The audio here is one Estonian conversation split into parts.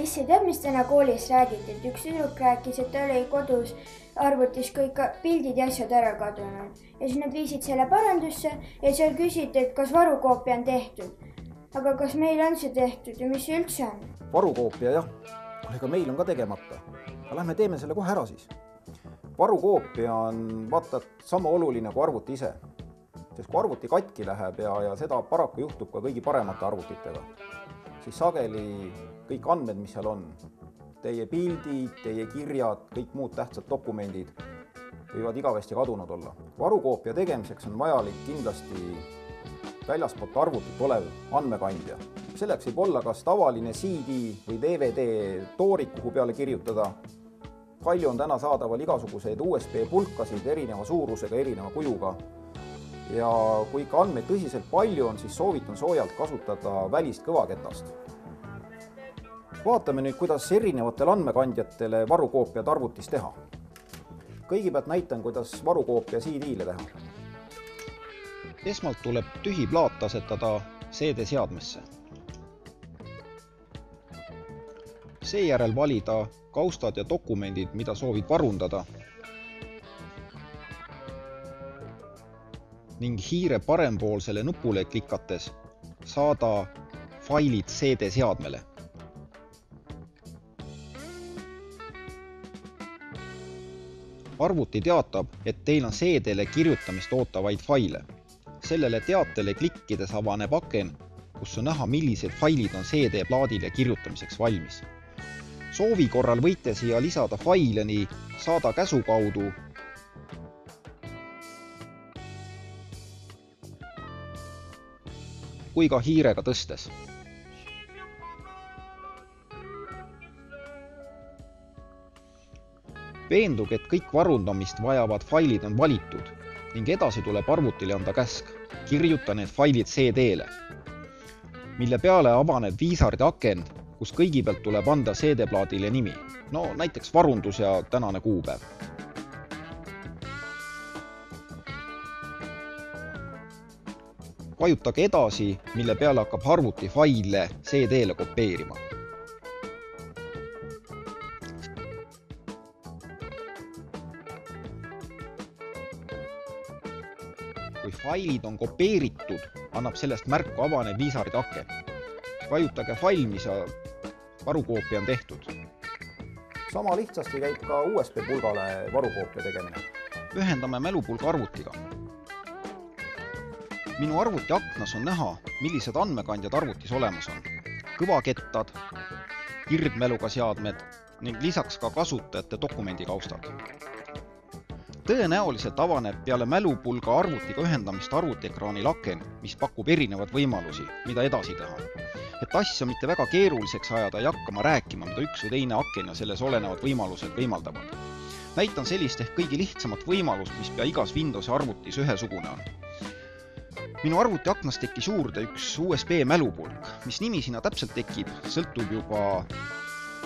Lissi, tead, mis täna koolis räägiti, et üks tüdruk rääkis, et ta oli kodus arvutis kõik pildid ja asjad ära kadunud. Ja siis nad viisid selle parandusse ja seal küsiti, et kas varukoopia on tehtud. Aga kas meil on see tehtud ja mis see üldse on? Varukoopia jah, aga meil on ka tegemata. Aga lähme teeme selle kohe ära siis. Varukoopia on vaata sama oluline kui arvuti ise. Sest kui arvuti katki läheb ja seda paraku juhtub ka kõigi paremate arvutitega, siis sageli kõik andmed, mis seal on, teie pildid, teie kirjad, kõik muud tähtsad dokumendid võivad igavesti kadunud olla. Varukoopia tegemiseks on vajalik kindlasti väljaspoolt arvutit olev andmekandja. Selleks võib olla kas tavaline CD või DVD toorik, kuhu peale kirjutada. Palju on täna saadaval igasuguseid USB pulkasid erineva suurusega, erineva kujuga. Ja kui ikka andmeid tõsiselt palju on, siis soovitan soojalt kasutada välist kõvaketast. Vaatame nüüd, kuidas erinevatel andmekandjatele varukoopiad arvutis teha. Kõigepealt näitan, kuidas varukoopia CD-le teha. Esmalt tuleb tühi plaat asetada CD-seadmesse. Seejärel valida kaustad ja dokumendid, mida soovid varundada ning hiire parempoolsele nupule klikates saada failid CD-seadmele. Arvuti teatab, et teil on CD-le kirjutamist ootavaid faile. Sellele teatele klikkides avaneb aken, kus on näha, millised failid on CD-plaadile kirjutamiseks valmis. Soovi korral võite siia lisada faile nii saada käsu kaudu kui ka hiirega tõstes. Veenduge, et kõik varundamist vajavad failid on valitud ning edasi tuleb arvutile anda käsk. Kirjuta need failid CD-le, mille peale avaneb viisardi aken, kus kõigipealt tuleb anda CD-plaadile nimi. No näiteks varundus ja tänane kuupäev. Vajutage edasi, mille peale hakkab arvuti faile CD-le kopeerima. Kui failid on kopeeritud, annab sellest märku avanev viisardi aken. Vajutage valmis ja varukoopia on tehtud. Sama lihtsasti käib ka USB pulgale varukoopia tegemine. Ühendame mälupulga arvutiga. Minu arvuti aknas on näha, millised andmekandjad arvutis olemas on. Kõvakettad, kirgmeluga seadmed ning lisaks ka kasutajate dokumendikaustad. Tõenäoliselt avaneb peale mälupulga arvutiga ühendamist arvutiekraanil aken, mis pakub erinevad võimalusi, mida edasi teha. Et asja mitte väga keeruliseks ajada ja hakkama rääkima, mida üks või teine aken ja selles olenevad võimalused võimaldavad. Näitan sellist ehk kõige lihtsamat võimalust, mis pea igas Windowsi arvutis ühesugune on. Minu arvuti aknas tekkis juurde üks USB mälupulk, mis nimi sinna täpselt tekib, sõltub juba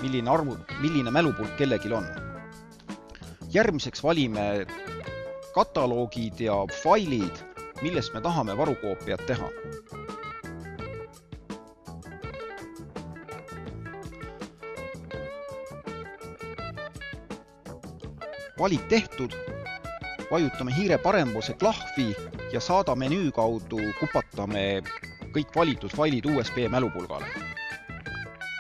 milline mälupulk kellelgi on. Järgmiseks valime kataloogid ja failid, millest me tahame varukoopiat teha. Valik tehtud, vajutame hiire parempoolse klahvi ja saada menüü kaudu kupatame kõik valitud failid USB mälupulgale.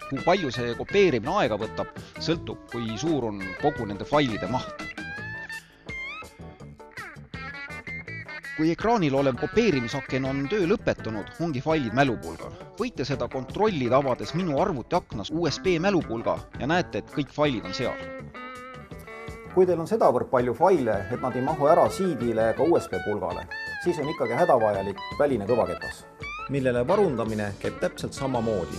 Kui palju see kopeerimine aega võtab, sõltub, kui suur on kogu nende failide maht. Kui ekraanil olev kopeerimisaken on töö lõpetanud, ongi failid mälupulgal. Võite seda kontrollida avades minu arvuti aknas USB mälupulga ja näete, et kõik failid on seal. Kui teil on sedavõrd palju faile, et nad ei mahu ära CD-le ega USB pulgale, siis on ikkagi hädavajalik väline kõvaketas, millele varundamine käib täpselt samamoodi.